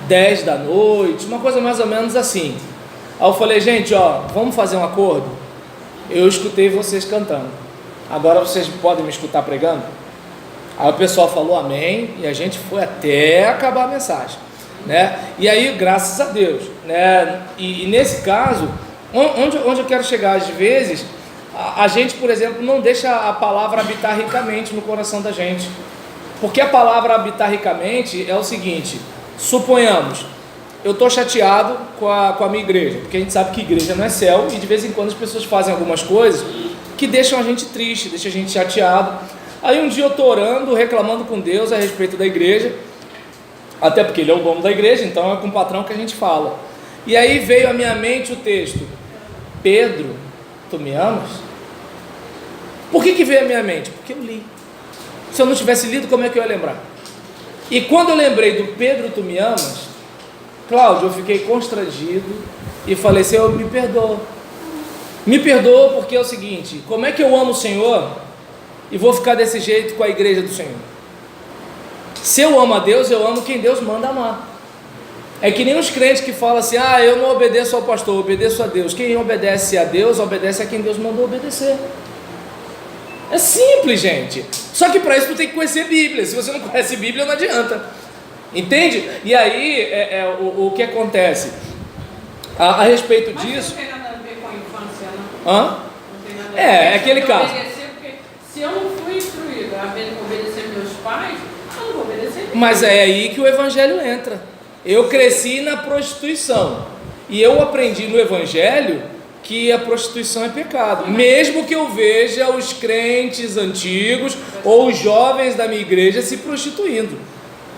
10 da noite, uma coisa mais ou menos assim. Aí eu falei, gente, vamos fazer um acordo? Eu escutei vocês cantando, agora vocês podem me escutar pregando? Aí o pessoal falou amém, e a gente foi até acabar a mensagem, né? E aí, graças a Deus, né? E nesse caso, onde eu quero chegar, às vezes, a gente, por exemplo, não deixa a palavra habitar ricamente no coração da gente, porque a palavra habitar ricamente é o seguinte: suponhamos, eu estou chateado com a minha igreja, porque a gente sabe que igreja não é céu, e de vez em quando as pessoas fazem algumas coisas que deixam a gente triste, deixam a gente chateado. Aí um dia eu estou orando, reclamando com Deus a respeito da igreja, até porque Ele é o dono da igreja, então é com o patrão que a gente fala. E aí veio à minha mente o texto: Pedro, tu me amas? Por que veio à minha mente? Porque eu li. Se eu não tivesse lido, como é que eu ia lembrar? E quando eu lembrei do Pedro, tu me amas, Cláudio, eu fiquei constrangido e falei, Senhor, me perdoa. Me perdoa, porque é o seguinte: como é que eu amo o Senhor e vou ficar desse jeito com a igreja do Senhor? Se eu amo a Deus, eu amo quem Deus manda amar. É que nem os crentes que falam assim: eu não obedeço ao pastor, eu obedeço a Deus. Quem obedece a Deus, obedece a quem Deus mandou obedecer. É simples, gente. Só que para isso tu tem que conhecer Bíblia. Se você não conhece Bíblia, não adianta. Entende? E aí, o que acontece? A respeito disso... Mas não tem nada a ver com a infância, não? Não tem nada a ver. É aquele caso. Porque se eu não fui instruído a obedecer meus pais, eu não vou obedecer ninguém. Mas é aí que o Evangelho entra. Eu cresci na prostituição, e eu aprendi no Evangelho que a prostituição é pecado, mesmo que eu veja os crentes antigos ou os jovens da minha igreja se prostituindo,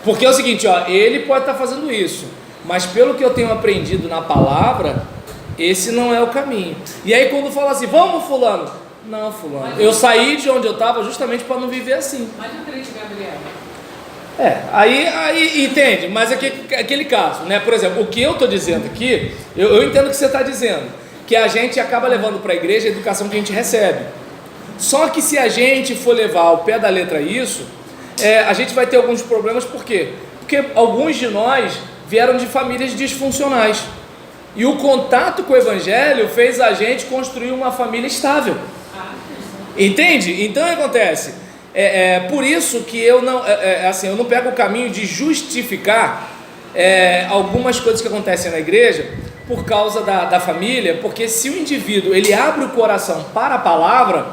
porque é o seguinte, ele pode estar fazendo isso, mas pelo que eu tenho aprendido na palavra, esse não é o caminho. E aí quando fala assim, vamos fulano, não fulano, eu saí de onde eu estava justamente para não viver assim. Mas o crente Gabriel... Aí entende, mas aquele caso, né? Por exemplo, o que eu estou dizendo aqui, eu entendo o que você está dizendo, que a gente acaba levando para a igreja a educação que a gente recebe. Só que se a gente for levar ao pé da letra isso, a gente vai ter alguns problemas. Por quê? Porque alguns de nós vieram de famílias disfuncionais, e o contato com o Evangelho fez a gente construir uma família estável. Entende? Então o que acontece? Por isso que eu não pego o caminho de justificar algumas coisas que acontecem na igreja por causa da família, porque se o indivíduo ele abre o coração para a palavra,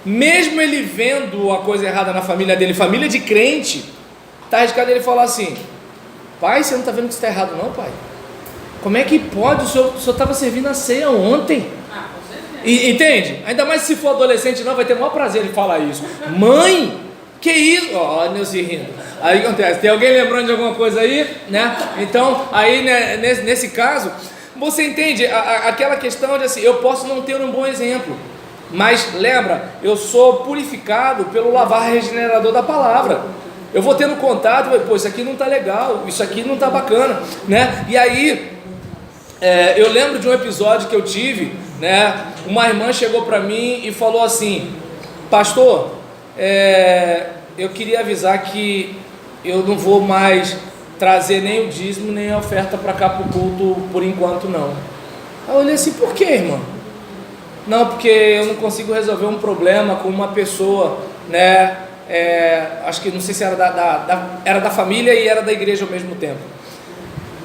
mesmo ele vendo a coisa errada na família dele, família de crente, está arriscado ele falar assim: pai, você não está vendo que isso está errado não, pai? Como é que pode? O senhor estava servindo a ceia ontem. Entende? Ainda mais se for adolescente, não vai ter o maior prazer de falar isso. Mãe, que isso? Ó, Nilce rindo. Aí acontece, tem alguém lembrando de alguma coisa aí, né? Então, aí né, nesse caso, você entende aquela questão de assim, eu posso não ter um bom exemplo, mas lembra, eu sou purificado pelo lavar regenerador da palavra. Eu vou tendo contato, isso aqui não está legal, isso aqui não está bacana, né? E aí, eu lembro de um episódio que eu tive, né? Uma irmã chegou para mim e falou assim: pastor, eu queria avisar que eu não vou mais trazer nem o dízimo nem a oferta para cá para o culto por enquanto não. Aí eu olhei assim: por que, irmã? Não, porque eu não consigo resolver um problema com uma pessoa, né? Acho que não sei se era era da família e era da igreja ao mesmo tempo.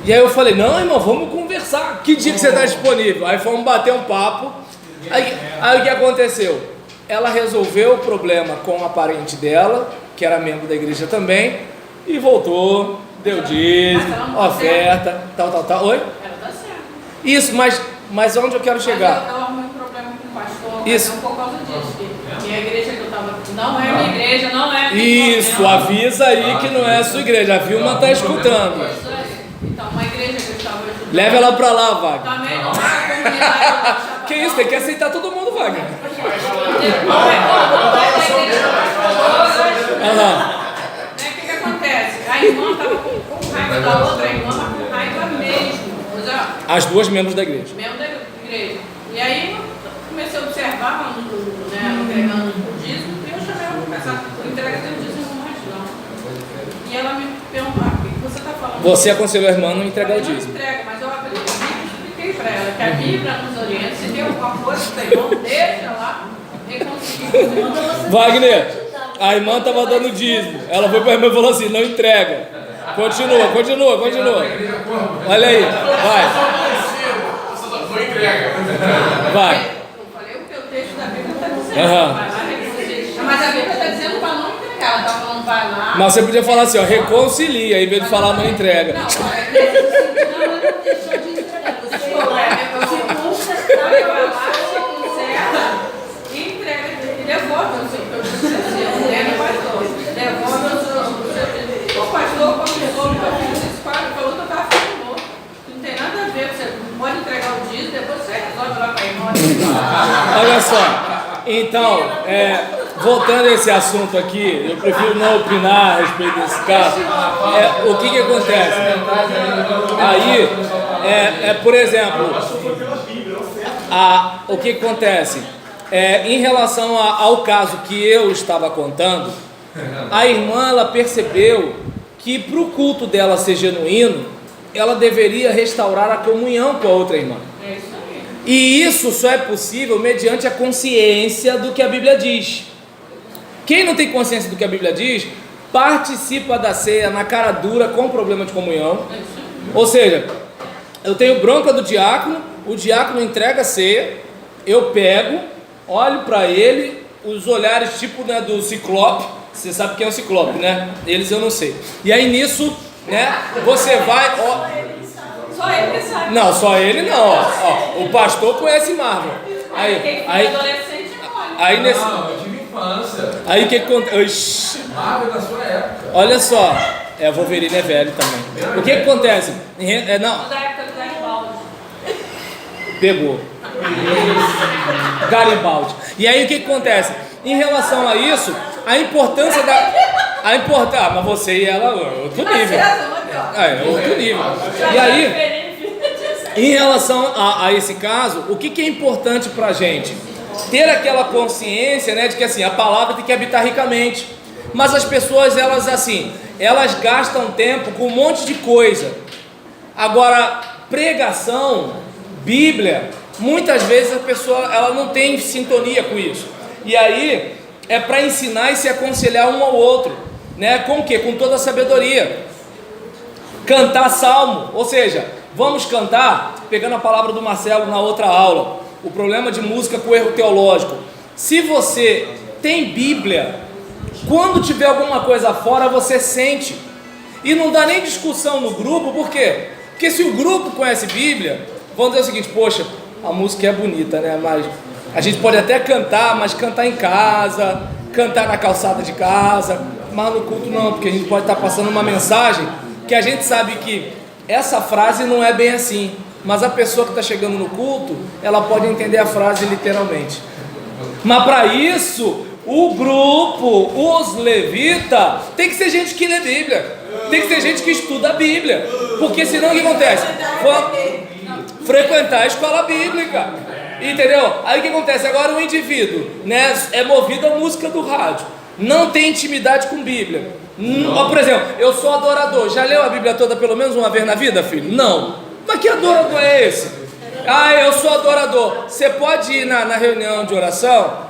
E aí eu falei: não, irmão, vamos conversar, que dia que você está disponível? Aí fomos bater um papo. Aí o que aconteceu? Ela resolveu o problema com a parente dela, que era membro da igreja também, e voltou, deu dízimo, oferta, tal. Oi? Ela dá certo. Isso, mas onde eu quero chegar? Eu arrumei um problema com o pastor, isso. Por causa disso, que a igreja que eu estava, não é minha igreja, não é minha Isso, avisa aí que não é a sua igreja, a Vilma está escutando. Então, uma igreja que eu estava ajudando... Leva ela para lá, Wagner. Também não é a comunidade. Que isso, tem que aceitar todo mundo, Wagner. O que acontece? A irmã estava com raiva da outra irmã, mas com raiva mesmo. As duas membros da igreja. Membro da igreja. E aí eu comecei a observar, entregando o dízimo, e eu chamei ela para conversar, por entrega do dízimo mais não. E ela me perguntou, o que você está falando? Você aconselhou a irmã a não entregar o Não dízimo. entrega, mas eu abri o Bíblia e expliquei para ela que a Bíblia nos orienta, se tem alguma coisa que tem, não deixa lá, reconciliar. Wagner, a irmã estava dando dízimo. Ela foi para a irmã e falou assim: não entrega. Continua. Olha aí, vai. Vai. Eu falei o que o texto da Bíblia está dizendo. Aham. Vai lá, reconcilia. Mas a Bíblia está dizendo para não entregar. Ela está falando, vai lá. Mas você podia falar assim, ó, reconcilia, em vez de falar não entrega. Não, Olha só, então, voltando a esse assunto aqui, eu prefiro não opinar a respeito desse caso. O que acontece? Aí, por exemplo, o que acontece? Em relação ao caso que eu estava contando, a irmã ela percebeu que para o culto dela ser genuíno, ela deveria restaurar a comunhão com a outra irmã. E isso só é possível mediante a consciência do que a Bíblia diz. Quem não tem consciência do que a Bíblia diz, participa da ceia na cara dura com problema de comunhão. Ou seja, eu tenho bronca do diácono, o diácono entrega a ceia, eu pego, olho para ele, os olhares tipo, né, do ciclope. Você sabe quem é o ciclope, né? Eles eu não sei. E aí nisso, né, você vai... Só ele sabe. Não, só ele não. Ó, o pastor conhece Marvel. Aí nesse. Não, eu tive infância. Aí o que acontece? Marvel da sua época. Olha só, Wolverine é velho também. O que acontece? Não. Da época do Garibaldi. Pegou. Garibaldi. E aí o que acontece? Em relação a isso, a importância da. Mas você e ela, outro nível. Outro nível. E aí, em relação a esse caso, o que é importante pra gente? Ter aquela consciência, né, de que assim, a palavra tem que habitar ricamente. Mas as pessoas, elas gastam tempo com um monte de coisa. Agora, pregação, Bíblia, muitas vezes a pessoa ela não tem sintonia com isso. E aí, é para ensinar e se aconselhar um ao outro. Né? Com o quê? Com toda a sabedoria. Cantar salmo, ou seja, vamos cantar, pegando a palavra do Marcelo na outra aula, o problema de música com erro teológico. Se você tem Bíblia, quando tiver alguma coisa fora, você sente. E não dá nem discussão no grupo, por quê? Porque se o grupo conhece Bíblia, vão dizer o seguinte: poxa, a música é bonita, né? Mas a gente pode até cantar, mas cantar em casa, cantar na calçada de casa, mas no culto não, porque a gente pode estar passando uma mensagem que a gente sabe que essa frase não é bem assim, mas a pessoa que está chegando no culto, ela pode entender a frase literalmente. Mas para isso, o grupo, os levitas, tem que ser gente que lê Bíblia, tem que ser gente que estuda a Bíblia, porque senão o que acontece? Frequentar a escola bíblica, entendeu? Aí o que acontece? Agora o indivíduo, né, é movido à música do rádio, não tem intimidade com Bíblia. Por exemplo, eu sou adorador. Já leu a Bíblia toda pelo menos uma vez na vida, filho? Não. Mas que adorador é esse? Eu sou adorador. Você pode ir na reunião de oração?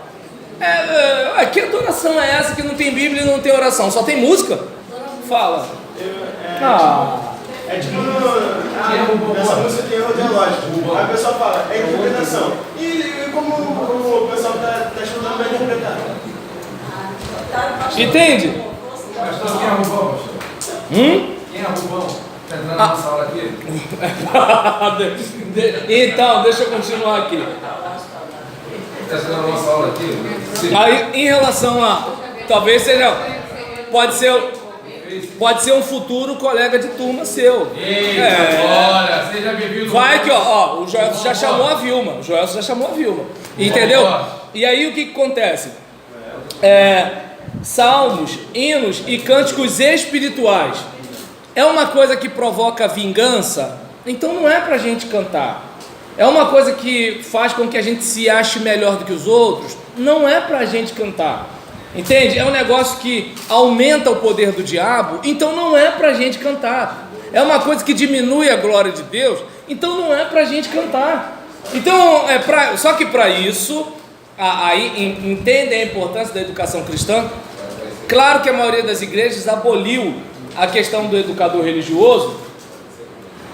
Que adoração é essa que não tem Bíblia e não tem oração? Só tem música? Fala. É tipo nessa música tem erro teológico. Aí o pessoal fala, é interpretação. E como o pessoal está estudando para interpretar? Entende? Pastor, quem é Rubão, pastor? Quem é Rubão? Está entrando na nossa aula aqui? Então, deixa eu continuar aqui. Está entrando na nossa aula aqui? Sim. Aí, em relação a... Talvez seja... Pode ser um futuro colega de turma seu. Olha, seja bem-vindo. Vai que, o Joelson já chamou a Vilma. Entendeu? E aí, o que acontece? Salmos, hinos e cânticos espirituais é uma coisa que provoca vingança, então não é pra gente cantar. É uma coisa que faz com que a gente se ache melhor do que os outros, não é pra gente cantar. Entende? É um negócio que aumenta o poder do diabo, então não é para a gente cantar. É uma coisa que diminui a glória de Deus, então não é para a gente cantar. Então, só que para isso, aí entendem a importância da educação cristã. Claro que a maioria das igrejas aboliu a questão do educador religioso.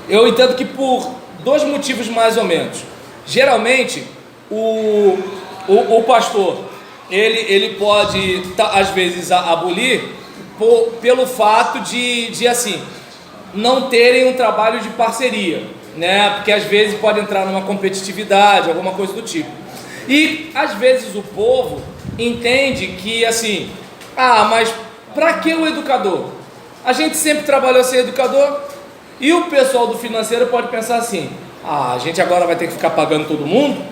Eu entendo que por dois motivos mais ou menos. Geralmente, o pastor, ele pode, às vezes, abolir pelo fato de assim, não terem um trabalho de parceria, né? Porque às vezes pode entrar numa competitividade, alguma coisa do tipo. E às vezes o povo entende que assim, mas para que o educador? A gente sempre trabalhou sem educador. E o pessoal do financeiro pode pensar assim, a gente agora vai ter que ficar pagando todo mundo.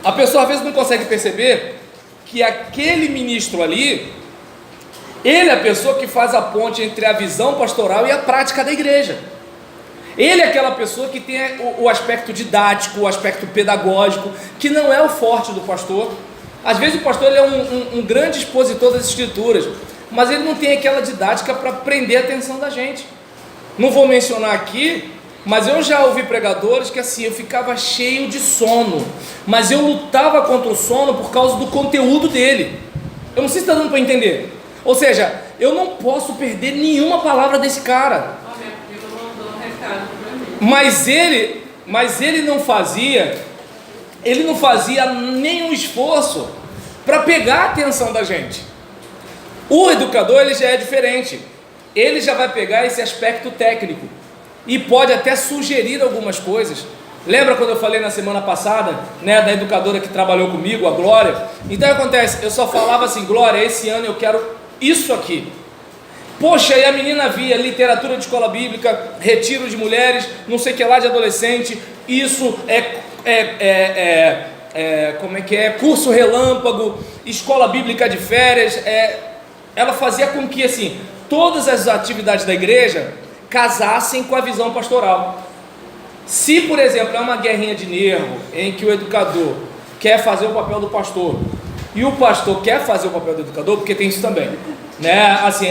A pessoa às vezes não consegue perceber que aquele ministro ali, ele é a pessoa que faz a ponte entre a visão pastoral e a prática da igreja. Ele é aquela pessoa que tem o aspecto didático, o aspecto pedagógico, que não é o forte do pastor. Às vezes o pastor ele é um grande expositor das escrituras, mas ele não tem aquela didática para prender a atenção da gente. Não vou mencionar aqui, mas eu já ouvi pregadores que assim, eu ficava cheio de sono, mas eu lutava contra o sono por causa do conteúdo dele. Eu não sei se está dando para entender. Ou seja, eu não posso perder nenhuma palavra desse cara. Mas ele não fazia nenhum esforço para pegar a atenção da gente. O educador ele já é diferente. Ele já vai pegar esse aspecto técnico e pode até sugerir algumas coisas. Lembra quando eu falei na semana passada, né, da educadora que trabalhou comigo, a Glória? Então acontece, eu só falava assim, Glória, esse ano eu quero isso aqui. Poxa, e a menina via literatura de escola bíblica, retiro de mulheres, não sei o que lá de adolescente, isso curso relâmpago, escola bíblica de férias, ela fazia com que assim, todas as atividades da igreja casassem com a visão pastoral. Se, por exemplo, é uma guerrinha de nervo em que o educador quer fazer o papel do pastor e o pastor quer fazer o papel do educador, porque tem isso também, né? Assim,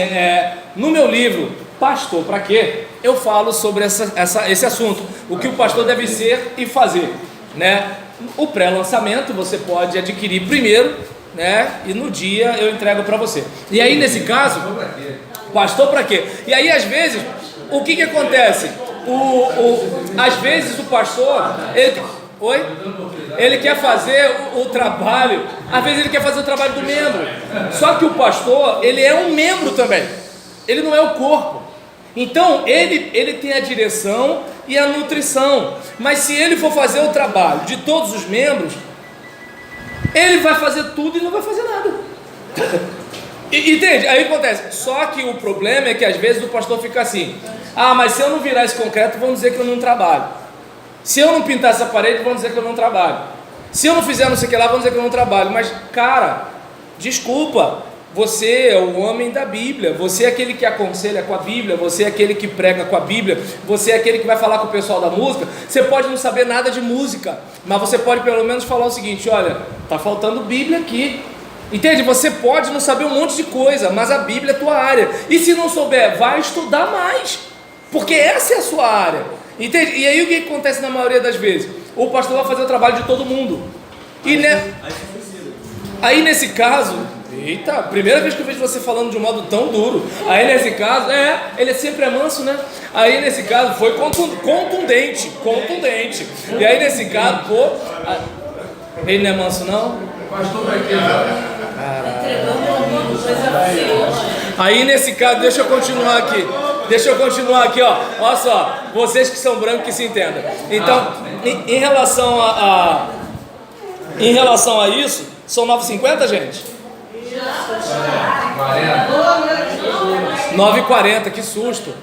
no meu livro Pastor para quê? Eu falo sobre esse assunto, o que o pastor deve ser e fazer, né? O pré-lançamento você pode adquirir primeiro, né? E no dia eu entrego para você. E aí nesse caso, pastor para quê? E aí às vezes, o que acontece? Às vezes o pastor, ele quer fazer o trabalho, às vezes ele quer fazer o trabalho do membro. Só que o pastor, ele é um membro também. Ele não é o corpo. Então ele tem a direção e a nutrição. Mas se ele for fazer o trabalho de todos os membros, ele vai fazer tudo e não vai fazer nada. Entende? Aí acontece. Só que o problema é que às vezes o pastor fica assim, mas se eu não virar esse concreto, vão dizer que eu não trabalho. Se eu não pintar essa parede, vão dizer que eu não trabalho. Se eu não fizer não sei o que lá, vão dizer que eu não trabalho. Mas cara, desculpa, você é o homem da Bíblia, você é aquele que aconselha com a Bíblia, você é aquele que prega com a Bíblia, você é aquele que vai falar com o pessoal da música. Você pode não saber nada de música, mas você pode pelo menos falar o seguinte, olha, tá faltando Bíblia aqui. Entende? Você pode não saber um monte de coisa, mas a Bíblia é a tua área. E se não souber, vai estudar mais, porque essa é a sua área. Entende? E aí o que acontece na maioria das vezes? O pastor vai fazer o trabalho de todo mundo. E aí nesse caso, eita, primeira vez que eu vejo você falando de um modo tão duro. Aí nesse caso, ele sempre é manso, né? Aí nesse caso foi contundente. E aí nesse caso, ele não é manso não? Pastor vai ter. Aí nesse caso, deixa eu continuar aqui, ó. Olha só, vocês que são brancos que se entendam. Então, em relação a isso, são 9,50, gente? 9,40, que susto.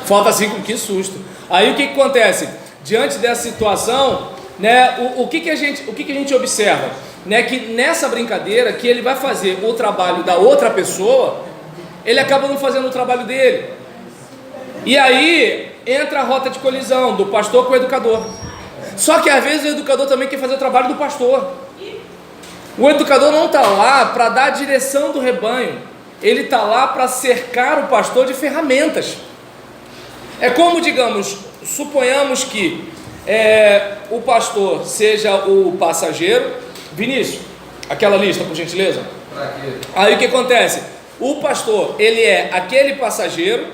Falta 5, que susto. Aí o que acontece? Diante dessa situação, né, o que a gente observa? Né, que nessa brincadeira que ele vai fazer o trabalho da outra pessoa, ele acaba não fazendo o trabalho dele. E aí entra a rota de colisão do pastor com o educador. Só que às vezes o educador também quer fazer o trabalho do pastor. O educador não está lá para dar a direção do rebanho, ele está lá para cercar o pastor de ferramentas. É como, digamos, suponhamos que o pastor seja o passageiro. Vinícius, aquela lista, por gentileza. Aí o que acontece? O pastor, ele é aquele passageiro,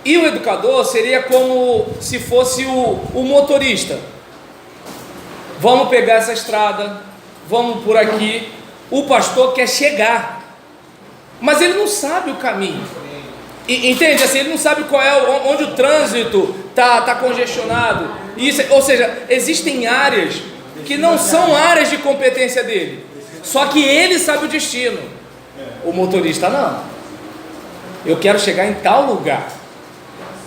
e o educador seria como se fosse o motorista. Vamos pegar essa estrada, vamos por aqui. O pastor quer chegar, mas ele não sabe o caminho. Entende? Assim, ele não sabe qual é onde o trânsito tá congestionado. Isso, ou seja, existem áreas que não são áreas de competência dele. Só que ele sabe o destino. O motorista não. Eu quero chegar em tal lugar.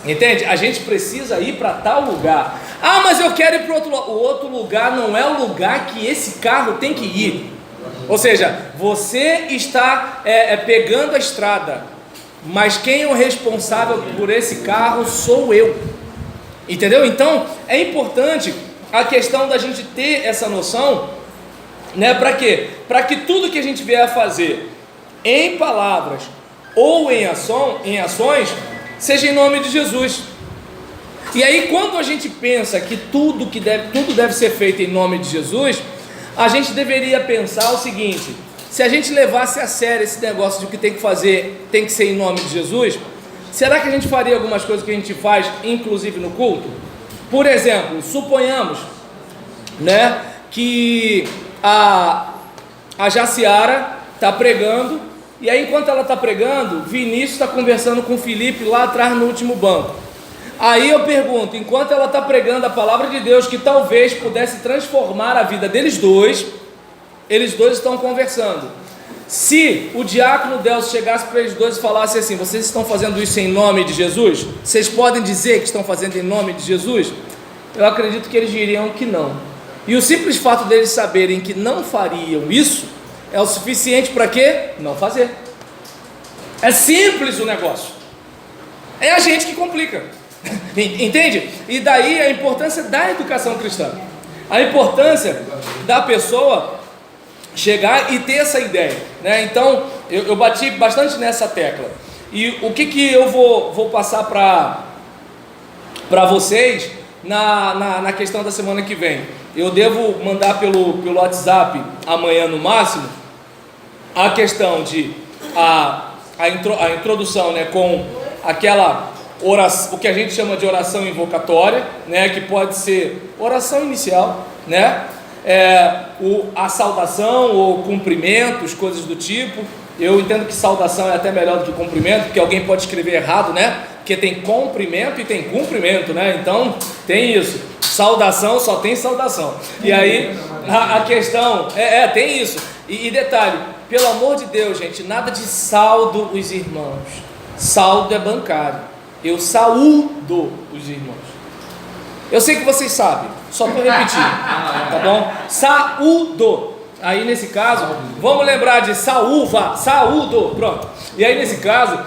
Entende? A gente precisa ir para tal lugar. Ah, mas eu quero ir para outro lugar. O outro lugar não é o lugar que esse carro tem que ir. Ou seja, você está pegando a estrada, mas quem é o responsável por esse carro sou eu. Entendeu? Então, é importante a questão da gente ter essa noção, né? Para quê? Para que tudo que a gente vier a fazer em palavras ou em ações, seja em nome de Jesus. E aí, quando a gente pensa que tudo deve ser feito em nome de Jesus, a gente deveria pensar o seguinte: se a gente levasse a sério esse negócio de que tem que fazer, tem que ser em nome de Jesus, será que a gente faria algumas coisas que a gente faz, inclusive no culto? Por exemplo, suponhamos, né, que a Jaciara está pregando, e aí enquanto ela está pregando, Vinícius está conversando com o Felipe lá atrás no último banco. Aí eu pergunto, enquanto ela está pregando a palavra de Deus, que talvez pudesse transformar a vida deles dois, eles dois estão conversando. Se o diácono Delcio chegasse para eles dois e falasse assim: vocês estão fazendo isso em nome de Jesus? Vocês podem dizer que estão fazendo em nome de Jesus? Eu acredito que eles diriam que não. E o simples fato deles saberem que não fariam isso é o suficiente para quê? Não fazer. É simples o negócio. É a gente que complica. Entende? E daí a importância da educação cristã, a importância da pessoa chegar e ter essa ideia, né? Então eu bati bastante nessa tecla. E o que eu vou passar para vocês na questão da semana que vem? Eu devo mandar pelo WhatsApp amanhã no máximo a questão de a introdução, né, com aquela oração, o que a gente chama de oração invocatória, né, que pode ser oração inicial, né, a saudação ou cumprimentos, coisas do tipo. Eu entendo que saudação é até melhor do que cumprimento, porque alguém pode escrever errado, né, porque tem comprimento e tem cumprimento, né, então tem isso, saudação só tem saudação, e aí a questão tem isso, e detalhe, pelo amor de Deus, gente, nada de saldo os irmãos, saldo é bancário, eu saúdo os irmãos. Eu sei que vocês sabem, só para repetir, tá bom? Saúdo. Aí nesse caso, vamos lembrar de saúva, saúdo, pronto. E aí nesse caso,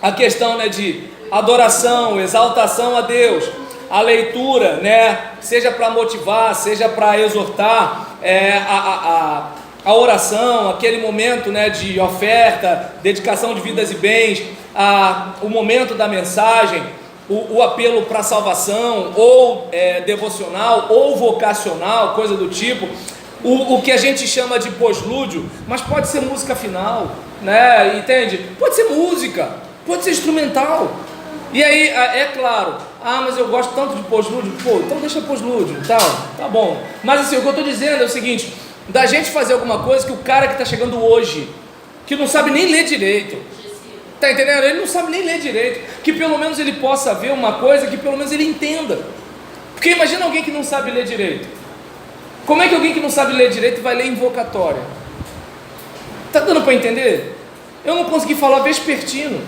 a questão, né, de adoração, exaltação a Deus, a leitura, né, seja para motivar, seja para exortar, a oração, aquele momento, né, de oferta, dedicação de vidas e bens, o momento da mensagem, o apelo para salvação, ou devocional, ou vocacional, coisa do tipo, o que a gente chama de pós-lúdio, mas pode ser música final, né, entende? Pode ser música, pode ser instrumental, e aí, é claro, mas eu gosto tanto de pós-lúdio, então deixa pós-lúdio, tá bom, mas assim, o que eu estou dizendo é o seguinte, da gente fazer alguma coisa que o cara que está chegando hoje, que não sabe nem ler direito, tá entendendo? Ele não sabe nem ler direito, que pelo menos ele possa ver uma coisa que pelo menos ele entenda. Porque imagina alguém que não sabe ler direito. Como é que alguém que não sabe ler direito vai ler invocatória? Tá dando para entender? Eu não consegui falar vespertino,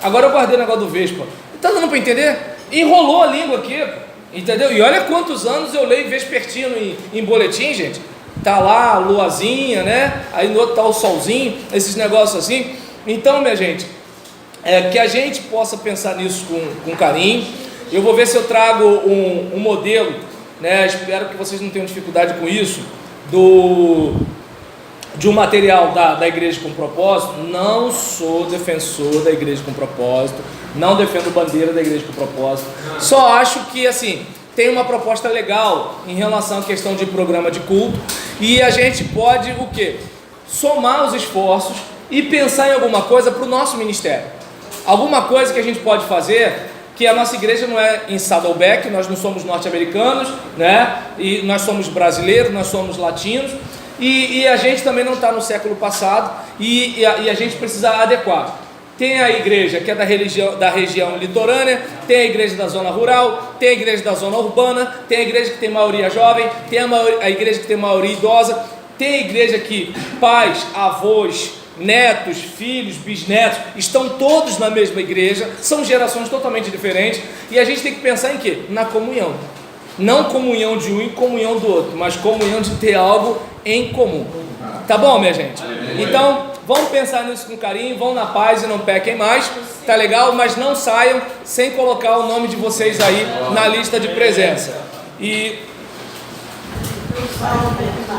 agora eu guardei o negócio do vespa. Tá dando para entender? Enrolou a língua aqui, entendeu? E olha quantos anos eu leio vespertino em boletim, gente. Tá lá a luazinha, né? Aí no outro tá o solzinho, esses negócios assim. Então, minha gente, que a gente possa pensar nisso com carinho. Eu vou ver se eu trago um modelo, né? Espero que vocês não tenham dificuldade com isso, de um material da igreja com propósito, não sou defensor da igreja com propósito, não defendo bandeira da igreja com propósito, só acho que assim, tem uma proposta legal em relação à questão de programa de culto, e a gente pode o quê? Somar os esforços e pensar em alguma coisa para o nosso ministério, alguma coisa que a gente pode fazer, que a nossa igreja não é em Saddleback, nós não somos norte-americanos, né? E nós somos brasileiros, nós somos latinos, e a gente também não está no século passado, e a gente precisa adequar. Tem a igreja que é da região litorânea, tem a igreja da zona rural, tem a igreja da zona urbana, tem a igreja que tem maioria jovem, tem a igreja que tem maioria idosa, tem a igreja que pais, avós, netos, filhos, bisnetos estão todos na mesma igreja, são gerações totalmente diferentes, e a gente tem que pensar em quê? Na comunhão. Não comunhão de um e comunhão do outro, mas comunhão de ter algo em comum. Tá bom, minha gente? Então, vamos pensar nisso com carinho, vão na paz e não pequem mais, tá legal? Mas não saiam sem colocar o nome de vocês aí na lista de presença. E...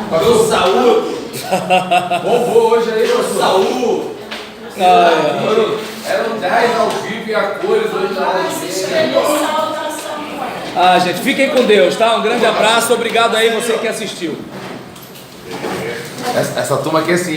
Pastor Saúl. Bombou hoje aí, pastor. Saúl. Eram 10 ao vivo e a cores hoje não. Gente, fiquem com Deus, tá? Um grande abraço, obrigado aí você que assistiu. Essa turma aqui é assim.